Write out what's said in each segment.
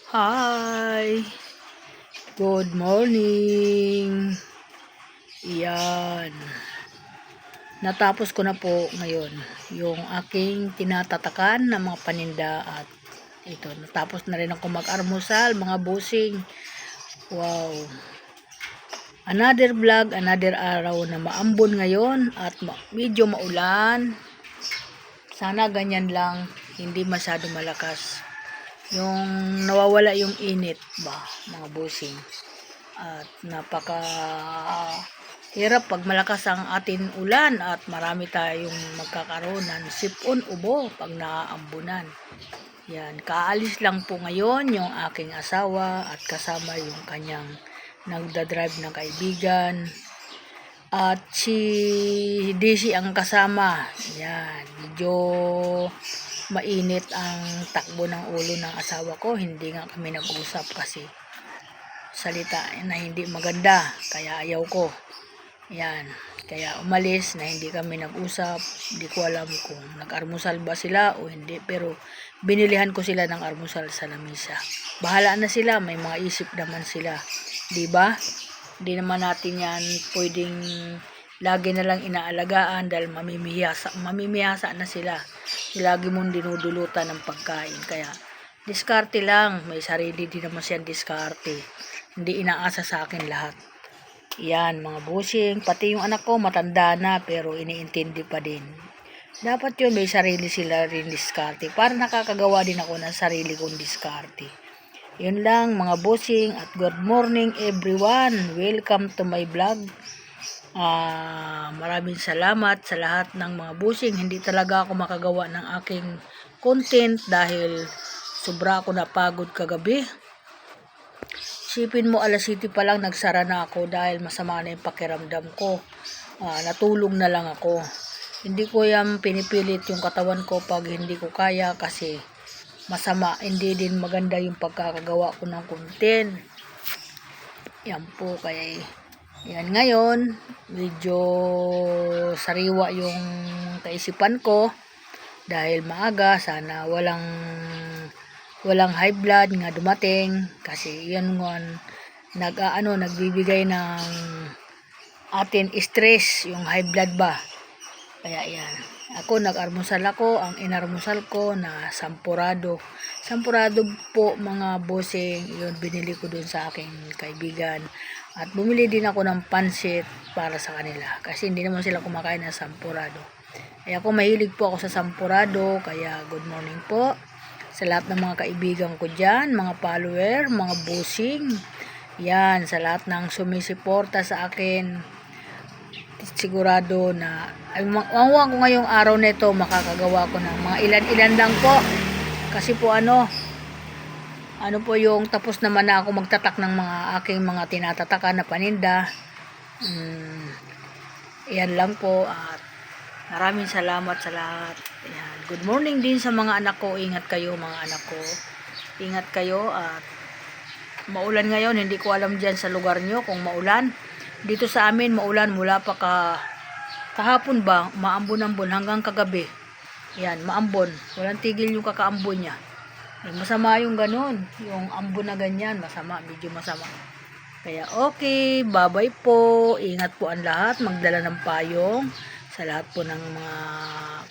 Hi! Good morning! Yan. Natapos ko na po ngayon yung aking tinatatakan ng mga paninda at ito, natapos na rin ako mag-almusal mga busing. Wow! Another vlog, another araw na maambon ngayon at medyo maulan. Sana ganyan lang, hindi masyado malakas. Yung nawawala yung init ba mga busing, at napaka hirap pag malakas ang atin ulan at marami tayong magkakaroon ng sipon ubo pag naaambunan. Yan, kaalis lang po ngayon yung aking asawa at kasama yung kanyang nagdadrive ng kaibigan at si DC ang kasama. Yan, medyo mainit ang takbo ng ulo ng asawa ko. Hindi nga kami nag-usap kasi salita na hindi maganda, kaya ayaw ko. Yan, kaya umalis na hindi kami nag-usap. Hindi ko alam kung nag-almusal ba sila o hindi, pero binilihan ko sila ng almusal sa lamesa. Bahala na sila, may mga isip naman sila, di ba? Hindi naman natin yan pwedeng lagi na lang inaalagaan dahil mamimihasa na sila. Lagi mong dinudulutan ng pagkain. Kaya diskarte lang, may sarili din naman siyang diskarte. Hindi inaasa sa akin lahat. Yan mga busing, pati yung anak ko matanda na pero iniintindi pa din. Dapat yun, may sarili sila rin diskarte para nakakagawa din ako ng sarili kong diskarte. Yun lang mga busing at good morning everyone. Welcome to my vlog. Maraming salamat sa lahat ng mga busing. Hindi talaga ako makagawa ng aking content dahil sobra ako napagod kagabi. Isipin mo alas 7 pa lang nagsara na ako dahil masama na yung pakiramdam ko. Natulog na lang ako. Hindi ko yan pinipilit yung katawan ko pag hindi ko kaya kasi masama. Hindi din maganda yung pagkakagawa ko ng content. Yan po, kaya yan ngayon medyo sariwa yung kaisipan ko dahil maaga. Sana walang high blood nga dumating kasi yan ngon nagbibigay ng atin stress yung high blood ba. Kaya yan, ako nag-almusal ako. Ang inarmusal ko na sampurado po mga bossing. Yun binili ko dun sa aking kaibigan at bumili din ako ng pansit para sa kanila kasi hindi naman sila kumakain ng sampurado. Kaya ako mahilig po ako sa sampurado. Kaya good morning po sa lahat ng mga kaibigan ko dyan, mga follower, mga bossing. Yan, sa lahat ng sumisiporta sa akin. Sigurado na ko ngayong araw na ito makakagawa ko ng mga ilan-ilan lang po kasi po ano po yung tapos naman na ako magtatak ng mga aking mga tinatatakan na paninda. Yan lang po at maraming salamat sa lahat. Yan. Good morning din sa mga anak ko. Ingat kayo mga anak ko, ingat kayo. At maulan ngayon, hindi ko alam dyan sa lugar nyo kung maulan. Dito sa amin maulan mula pa kahapon ba, maambon-ambon hanggang kagabi. Yan, maambon. Walang tigil yung kakaambon niya. Masama yung ganun, yung ambon na ganyan, masama, medyo masama. Kaya okay, bye-bye po. Ingat po ang lahat, magdala ng payong sa lahat po ng mga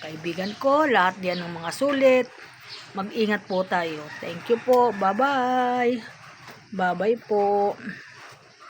kaibigan ko, lahat diyan ng mga sulit. Mag-ingat po tayo. Thank you po. Bye-bye. Bye-bye po.